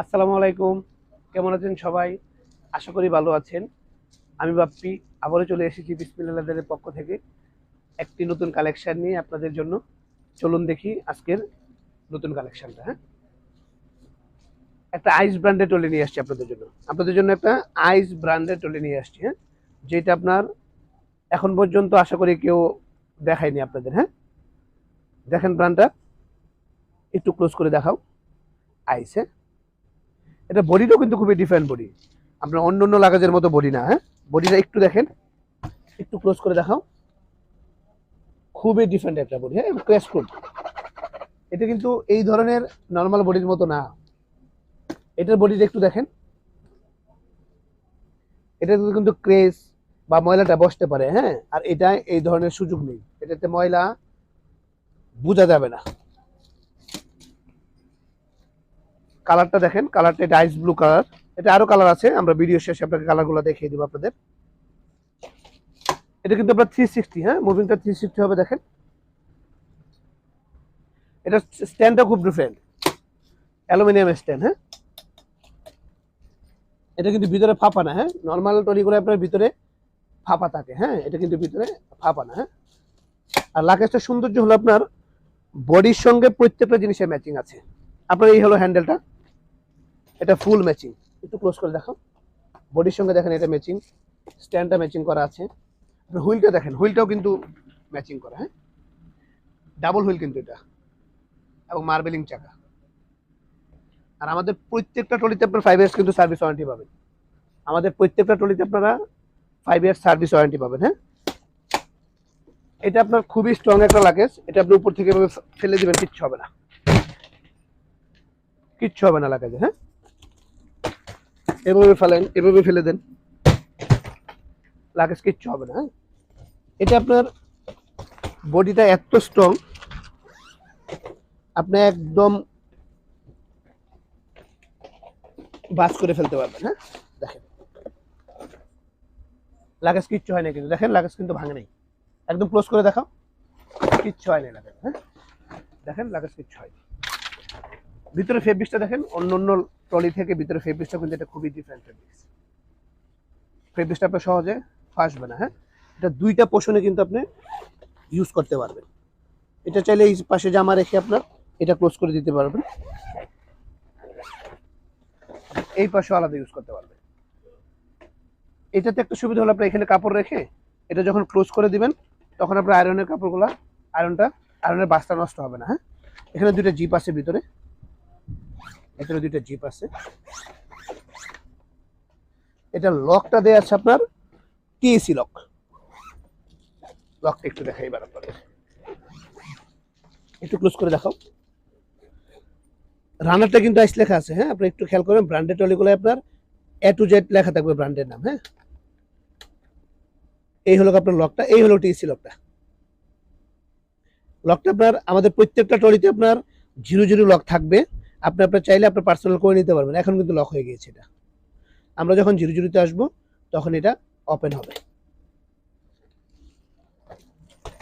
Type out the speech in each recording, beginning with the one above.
আসসালামু আলাইকুম। কেমন আছেন সবাই? আশা করি ভালো আছেন। আমি বাপ্পি আবারও চলে এসেছি বিসমিল্লাহ লেদারের পক্ষ থেকে একটি নতুন কালেকশন নিয়ে আপনাদের জন্য। চলুন দেখি আজকের নতুন কালেকশনটা। হ্যাঁ, একটা আইস ব্র্যান্ডের টলি নিয়ে আসছি আপনাদের জন্য। আপনাদের জন্য একটা আইস ব্র্যান্ডের টলি নিয়ে আসছি। হ্যাঁ, যেটা আপনার এখন পর্যন্ত আশা করি কেউ দেখায়নি আপনাদের। হ্যাঁ, দেখেন ব্র্যান্ডটা একটু ক্লোজ করে দেখাও। আইস, হ্যাঁ, এটা বডিটাও কিন্তু খুবই ডিফারেন্ট বডি। আপনার অন্য অন্য লাগাজের মতো বডি না। হ্যাঁ, বডিটা একটু দেখেন, একটু ক্লোজ করে দেখাও। খুবই ডিফারেন্ট একটা বডি। হ্যাঁ, ক্র্যাশ প্রুফ। এটা কিন্তু এই ধরনের নর্মাল বডির মতো না। এটার বডিটা একটু দেখেন, এটাতে কিন্তু ক্রেস বা ময়লাটা বসতে পারে। হ্যাঁ, আর এটা এই ধরনের সুযোগ নেই, এটাতে ময়লা বোঝা যাবে না। কালারটা দেখেন, কালারটা এটা আইস ব্লু কালার। এটা আরো কালার আছে, আমরা ভিডিও শেষে আপনাকে কালারগুলো দেখিয়ে দিব আপনাদের। এটা কিন্তু আপনার 360। হ্যাঁ, মুভিংটা 360 হবে। দেখেন এটা স্ট্যান্ডটা খুব ডিফারেন্ট, অ্যালুমিনিয়াম স্ট্যান্ড। হ্যাঁ, এটা কিন্তু ভিতরে ফাঁপা না। হ্যাঁ, নর্মাল টলিগুলো আপনার ভিতরে ফাঁপা থাকে। হ্যাঁ, এটা কিন্তু ভিতরে ফাঁপা না। হ্যাঁ, আর লাকেজটা সৌন্দর্য হলো আপনার বডির সঙ্গে প্রত্যেকটা জিনিসের ম্যাচিং আছে। আপনার এই হলো হ্যান্ডেলটা, এটা ফুল ম্যাচিং। একটু ক্লোজ করে দেখো, বডির সঙ্গে দেখেন এটা ম্যাচিং, স্ট্যান্ডটা ম্যাচিং করা আছে। হুইলটা দেখেন, হুইলটাও কিন্তু ম্যাচিং করা। হ্যাঁ, ডাবল হুইল কিন্তু এটা, এবং মার্বেলিং চাকা। আর আমাদের প্রত্যেকটা টলিতে আপনার 5 ইয়ার্স কিন্তু সার্ভিস ওয়ারেন্টি পাবেন। আমাদের প্রত্যেকটা টলিতে আপনারা 5 ইয়ার্স সার্ভিস ওয়ারেন্টি পাবেন। হ্যাঁ, এটা আপনার খুবই স্ট্রং একটা লাগেজ। এটা আপনি উপর থেকে এভাবে ফেলে দিবেন, কিচ্ছু হবে না, কিচ্ছু হবে না লাগেজে। হ্যাঁ, এভাবে ফেলেন, এভাবে ফেলে দেন, লাগেজ কিচ্ছু হবে না। হ্যাঁ, এটা আপনার বডিটা এত স্ট্রং, আপনি একদম বাস করে ফেলতে পারবেন। হ্যাঁ, দেখেন লাগেজ কিচ্ছু হয় না কিন্তু, দেখেন লাগেজ কিন্তু ভাঙে নেই। একদম ক্লোজ করে দেখাও, কিচ্ছু হয় না লাগেজ। হ্যাঁ, দেখেন লাগেজ কিচ্ছু হয়নি। ভিতরে ফেব্রিক্সটা দেখেন, অন্য অন্য ট্রলি থেকে ভিতরে ফেব্রিক্সটা কিন্তু এটা খুবই ডিফারেন্ট ফেব্রিক্স। ফেব্রিক্সটা আপনার সহজে ফাঁসবে না। হ্যাঁ, এটা দুইটা পোষণে কিন্তু আপনি ইউজ করতে পারবেন। এটা চাইলে এই পাশে জামা রেখে আপনার এটা ক্লোজ করে দিতে পারবেন, এই পাশেও আলাদা ইউজ করতে পারবেন। এটাতে একটা সুবিধা হলো আপনার এখানে কাপড় রেখে এটা যখন ক্লোজ করে দিবেন, তখন আপনার আয়রনের কাপড়গুলা আয়রনের বাস্তা নষ্ট হবে না। হ্যাঁ, এখানে দুইটা জিপ আছে ভিতরে, এখানে দুইটা জিপ আছে। এটা লকটা দেওয়া আছে আপনার টিএসি লক। লকটা একটু দেখাই এবার আপনাদের, একটু ক্লোজ করে দেখাও। রানারটা কিন্তু আইস লেখা আছে। হ্যাঁ, আপনি একটু খেয়াল করেন, ব্র্যান্ডেড টলিগুলো আপনার এ টু জেড লেখা থাকবে ব্র্যান্ডের নাম। হ্যাঁ, এই হলো আপনার লকটা, এই হলো টিএসি লকটা। লকটা আপনার আমাদের প্রত্যেকটা টলিতে আপনার 0 0 লক থাকবে। আপনি আপনার চাইলে আপনার পার্সোনাল করে নিতে পারবেন। এখন কিন্তু লক হয়ে গিয়েছে এটা। আমরা যখন 0 0-তে আসবো তখন এটা ওপেন হবে।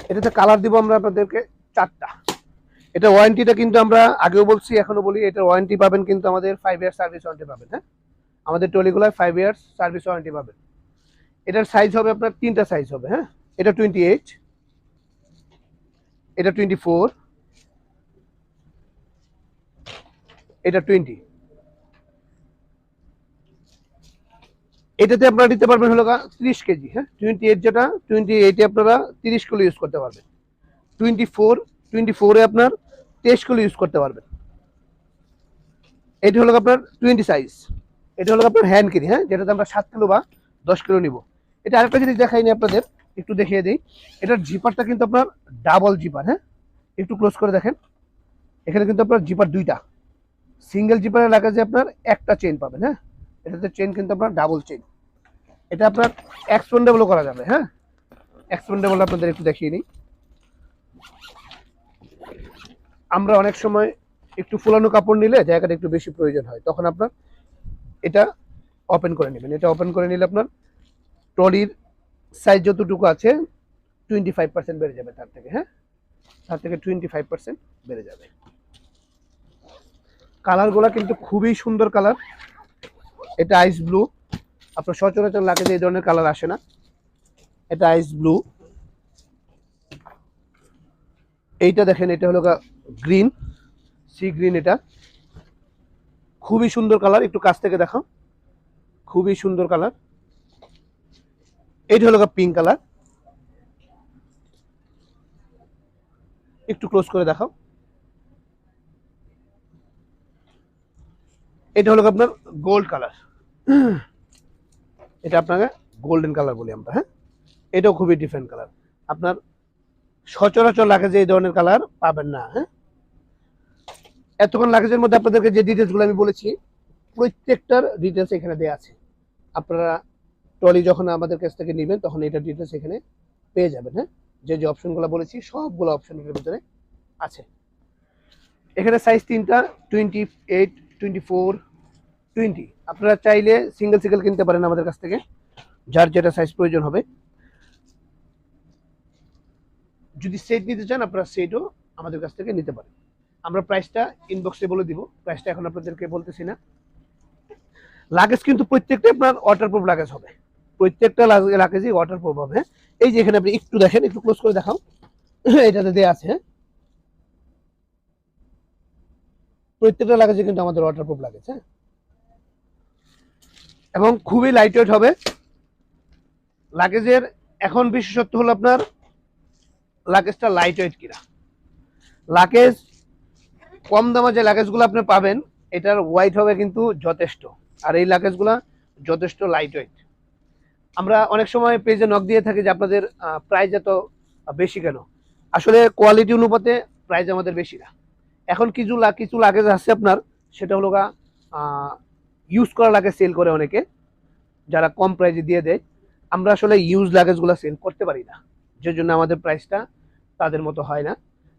এটাতে কালার দিব আমরা আপনাদেরকে 4টা। এটা ওয়ারেন্টিটা কিন্তু আমরা আগেও বলছি, এখনো বলি, এটা ওয়ারেন্টি পাবেন কিন্তু আমাদের 5 ইয়ার সার্ভিস ওয়ারেন্টি পাবেন। হ্যাঁ, আমাদের টলিগুলোয় 5 ইয়ার্স সার্ভিস ওয়ারেন্টি পাবেন। এটার সাইজ হবে আপনার 3টা সাইজ হবে। হ্যাঁ, এটা 28, এটা 24, এটা 20। এটাতে আপনারা নিতে পারবেন হলো 30 কেজি। হ্যাঁ, 28 যেটা, 28-এ আপনারা 30 কিলো ইউজ করতে পারবেন। 24-এ আপনার 23 কিলো ইউজ করতে পারবেন। এটা হলো আপনার 20 সাইজ। এটা হলো আপনার হ্যান্ড ক্যারি। হ্যাঁ, যেটাতে আমরা 7 কিলো বা 10 কিলো নিব। এটা আরেকটা জিনিস দেখাইনি আপনাদের, একটু দেখিয়ে দিই। এটার জিপারটা কিন্তু আপনার ডাবল জিপার। হ্যাঁ, একটু ক্লোজ করে দেখেন, এখানে কিন্তু আপনার জিপার দুইটা। সিঙ্গেল জিপারের লাগাজে আপনার একটা চেইন পাবেন। হ্যাঁ, এটাতে চেইন কিন্তু আপনার ডাবল চেইন। এটা আপনার এক্সপেন্ডেবলও করা যাবে। হ্যাঁ, এক্সপেন্ডেবল আপনাদের একটু দেখিয়ে নিই। আমরা অনেক সময় একটু ফুলানো কাপড় নিলে জায়গাটা একটু বেশি প্রয়োজন হয়, তখন আপনার এটা ওপেন করে নেবেন। এটা ওপেন করে নিলে আপনার ট্রলির সাইজ যতটুকু আছে 25% বেড়ে যাবে তার থেকে। হ্যাঁ, তার থেকে 25% বেড়ে যাবে। কালারগুলো কিন্তু খুবই সুন্দর কালার। এটা আইস ব্লু, আপনার সচরাচর লাগেজে এই ধরনের কালার আসে না। এটা আইস ব্লু। এইটা দেখেন, এটা হলো গ্রিন, সি গ্রিন। এটা খুবই সুন্দর কালার, একটু কাছ থেকে দেখাও, খুবই সুন্দর কালার। এইটা হলো পিঙ্ক কালার, একটু ক্লোজ করে দেখাও। এটা হলো আপনার গোল্ড কালার, এটা আপনাকে গোল্ডেন কালার বলি আমরা, হ্যাঁ। এটাও খুবই ডিফারেন্ট কালার, আপনার সচরাচর লাগেজে এই ধরনের কালার পাবেন না, হ্যাঁ। এতক্ষণ লাগেজের মধ্যে আপনাদেরকে যে ডিটেলসগুলো আমি বলেছি, প্রত্যেকটার ডিটেলস এখানে দেওয়া আছে। আপনারা ট্রলি যখন আমাদের কাছ থেকে নেবেন তখন এটার ডিটেলস এখানে পেয়ে যাবেন, হ্যাঁ। যে যে অপশনগুলো বলেছি সবগুলো অপশনের ভিতরে আছে। এখানে সাইজ তিনটা, 28, 24, 20। আপনারা চাইলে সিঙ্গেল সিঙ্গেল কিনতে পারেন আমাদের কাছ থেকে, যার যেটা সাইজ প্রয়োজন হবে। যদি সেট নিতে চান আপনারা সেটও আমাদের কাছ থেকে নিতে পারেন। আমরা প্রাইসটা ইনবক্সে বলে দিব, প্রাইসটা এখন আপনাদেরকে বলতেছি না। লাগেজ কিন্তু প্রত্যেকটা আপনার ওয়াটারপ্রুফ লাগেজ হবে, প্রত্যেকটা লাগেজই ওয়াটারপ্রুফ হবে, হ্যাঁ। এই যে এখানে আপনি একটু দেখেন, একটু ক্লোজ করে দেখাও, এটাতে দেওয়া আছে, হ্যাঁ। প্রত্যেকটা লাগেজে কিন্তু আমাদের ওয়াটারপ্রুফ লাগেজ, হ্যাঁ। এবং খুবই লাইট ওয়েট হবে লাগেজের। এখন বিশেষত্ব হলো আপনার লাগেজটা লাইট ওয়েট কিনা। লাগেজ কম দামে যে লাগেজগুলো আপনি পাবেন, এটার ওয়েট হবে কিন্তু যথেষ্ট, আর এই লাগেজগুলো যথেষ্ট লাইট ওয়েট। আমরা অনেক সময় পেজে নক দিয়ে থাকি যে আপনাদের প্রাইস এত বেশি কেন। আসলে কোয়ালিটি অনুপাতে প্রাইস আমাদের বেশি না। এখন কিছু কিছু লাগেজ আছে আপনার, সেটা হলো ইউজ করা লাগেজ সেল করে অনেকে, যারা কম প্রাইসে দিয়ে দেয়। আমরা আসলে ইউজ লাগেজগুলো সেল করতে পারি না, যে জন্য আমাদের প্রাইসটা তাদের মতো হয় না।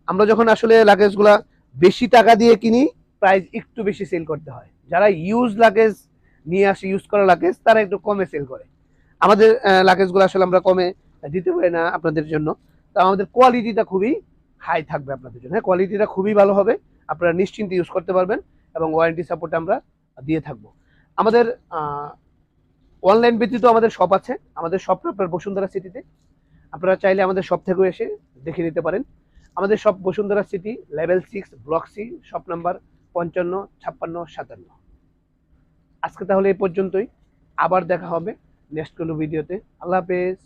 আমরা যখন আসলে লাগেজগুলা বেশি টাকা দিয়ে কিনি, প্রাইস একটু বেশি সেল করতে হয়। যারা ইউজ লাগেজ নিয়ে আসে, ইউজ করা লাগেজ, তারা একটু কমে সেল করে। আমাদের লাগেজগুলো আসলে আমরা কমে দিতে পারি না আপনাদের জন্য। তো আমাদের কোয়ালিটিটা খুবই হাই থাকবে আপনাদের জন্য, হ্যাঁ। কোয়ালিটিটা খুবই ভালো হবে, আপনারা নিশ্চিন্তে ইউজ করতে পারবেন, এবং ওয়ারেন্টি সাপোর্ট আমরা দিয়ে থাকবো। আমাদের অনলাইন ব্যতীত আমাদের শপ আছে। আমাদের শপটা আপনার বসুন্ধরা সিটিতে, আপনারা চাইলে আমাদের শপ থেকেও এসে দেখে নিতে পারেন। আমাদের shop Bashundhara city, level 6, block C, shop number 55, 56, 57। আজকে তাহলে এই পর্যন্তই, আবার দেখা হবে নেক্সট কোনো ভিডিওতে। আল্লাহ হাফেজ।